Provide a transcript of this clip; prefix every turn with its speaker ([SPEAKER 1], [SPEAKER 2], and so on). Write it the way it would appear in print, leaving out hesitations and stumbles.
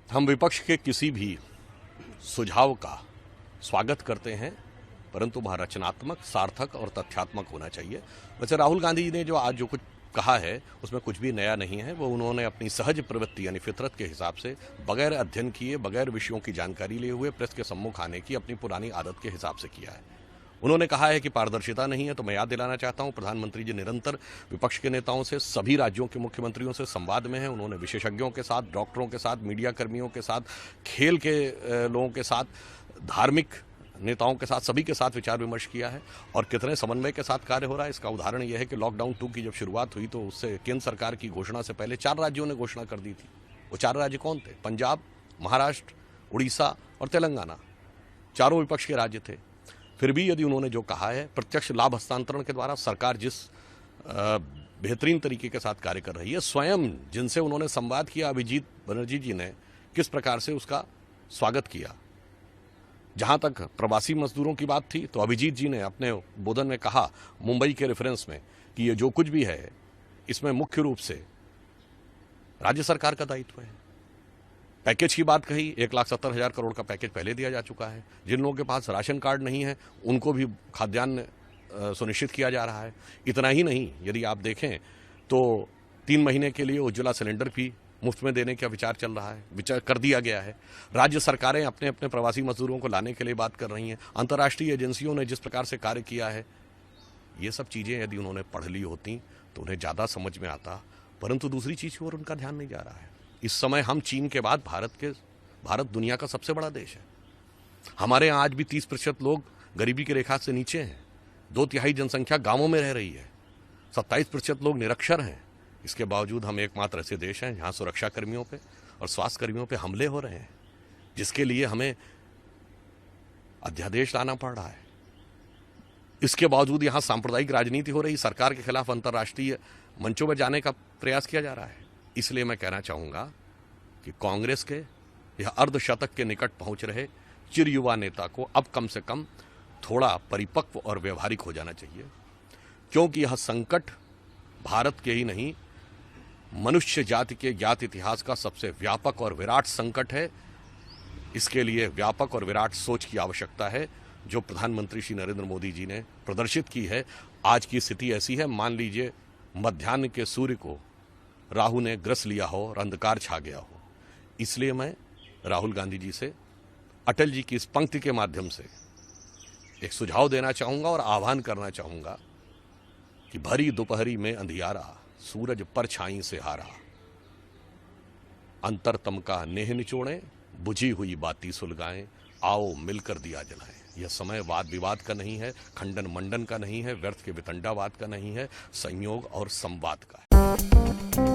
[SPEAKER 1] हम विपक्ष के किसी भी सुझाव का स्वागत करते हैं, परंतु वह रचनात्मक, सार्थक और तथ्यात्मक होना चाहिए। वैसे राहुल गांधी जी ने जो आज जो कुछ कहा है उसमें कुछ भी नया नहीं है। वो उन्होंने अपनी सहज प्रवृत्ति यानी फितरत के हिसाब से बगैर अध्ययन किए, बगैर विषयों की जानकारी लिए हुए प्रेस के सम्मुख आने की अपनी पुरानी आदत के हिसाब से किया है। उन्होंने कहा है कि पारदर्शिता नहीं है, तो मैं याद दिलाना चाहता हूं, प्रधानमंत्री जी निरंतर विपक्ष के नेताओं से, सभी राज्यों के मुख्यमंत्रियों से संवाद में हैं। उन्होंने विशेषज्ञों के साथ, डॉक्टरों के साथ, मीडिया कर्मियों के साथ, खेल के लोगों के साथ, धार्मिक नेताओं के साथ, सभी के साथ विचार विमर्श किया है और कितने समन्वय के साथ कार्य हो रहा है इसका उदाहरण यह है कि लॉकडाउन 2 की जब शुरुआत हुई तो उससे केंद्र सरकार की घोषणा से पहले 4 राज्यों ने घोषणा कर दी थी। वो 4 राज्य कौन थे? पंजाब, महाराष्ट्र, उड़ीसा और तेलंगाना। चारों विपक्ष के राज्य थे। फिर भी यदि उन्होंने जो कहा है, प्रत्यक्ष लाभ हस्तांतरण के द्वारा सरकार जिस बेहतरीन तरीके के साथ कार्य कर रही है, स्वयं जिनसे उन्होंने संवाद किया, अभिजीत बनर्जी जी ने किस प्रकार से उसका स्वागत किया। जहां तक प्रवासी मजदूरों की बात थी तो अभिजीत जी ने अपने बोधन में कहा, मुंबई के रेफरेंस में, कि ये जो कुछ भी है इसमें मुख्य रूप से राज्य सरकार का दायित्व है। पैकेज की बात कही, 1,70,000 करोड़ का पैकेज पहले दिया जा चुका है। जिन लोगों के पास राशन कार्ड नहीं है उनको भी खाद्यान्न सुनिश्चित किया जा रहा है। इतना ही नहीं, यदि आप देखें तो 3 महीने के लिए उज्ज्वला सिलेंडर भी मुफ्त में देने का विचार चल रहा है, विचार कर दिया गया है। राज्य सरकारें अपने अपने प्रवासी मजदूरों को लाने के लिए बात कर रही हैं। अंतर्राष्ट्रीय एजेंसियों ने जिस प्रकार से कार्य किया है, ये सब चीज़ें यदि उन्होंने पढ़ ली होती तो उन्हें ज़्यादा समझ में आता, परंतु दूसरी चीज़ की ओर उनका ध्यान नहीं जा रहा है। इस समय हम चीन के बाद भारत दुनिया का सबसे बड़ा देश है। हमारे यहाँ आज भी 30% लोग गरीबी की रेखा से नीचे हैं। 2/3 जनसंख्या गाँवों में रह रही है। 27% लोग निरक्षर हैं। इसके बावजूद हम एकमात्र ऐसे देश हैं जहां सुरक्षा कर्मियों पे और स्वास्थ्य कर्मियों पे हमले हो रहे हैं, जिसके लिए हमें अध्यादेश लाना पड़ रहा है। इसके बावजूद यहां सांप्रदायिक राजनीति हो रही, सरकार के खिलाफ अंतर्राष्ट्रीय मंचों में जाने का प्रयास किया जा रहा है। इसलिए मैं कहना चाहूंगा कि कांग्रेस के यह अर्धशतक के निकट पहुंच रहे चिर युवा नेता को अब कम से कम थोड़ा परिपक्व और व्यवहारिक हो जाना चाहिए, क्योंकि यह संकट भारत के ही नहीं, मनुष्य जाति के ज्ञात इतिहास का सबसे व्यापक और विराट संकट है। इसके लिए व्यापक और विराट सोच की आवश्यकता है, जो प्रधानमंत्री श्री नरेंद्र मोदी जी ने प्रदर्शित की है। आज की स्थिति ऐसी है, मान लीजिए मध्याह्न के सूर्य को राहु ने ग्रस लिया हो और अंधकार छा गया हो। इसलिए मैं राहुल गांधी जी से अटल जी की इस पंक्ति के माध्यम से एक सुझाव देना चाहूंगा और आह्वान करना चाहूंगा कि भरी दोपहरी में अंधियारा, सूरज परछाई से हारा, अंतरतम का नेह निचोड़े, बुझी हुई बाती सुलगाएं, आओ मिलकर दिया जलाएं। यह समय वाद विवाद का नहीं है, खंडन मंडन का नहीं है, व्यर्थ के वितंडावाद का नहीं है, संयोग और संवाद का है।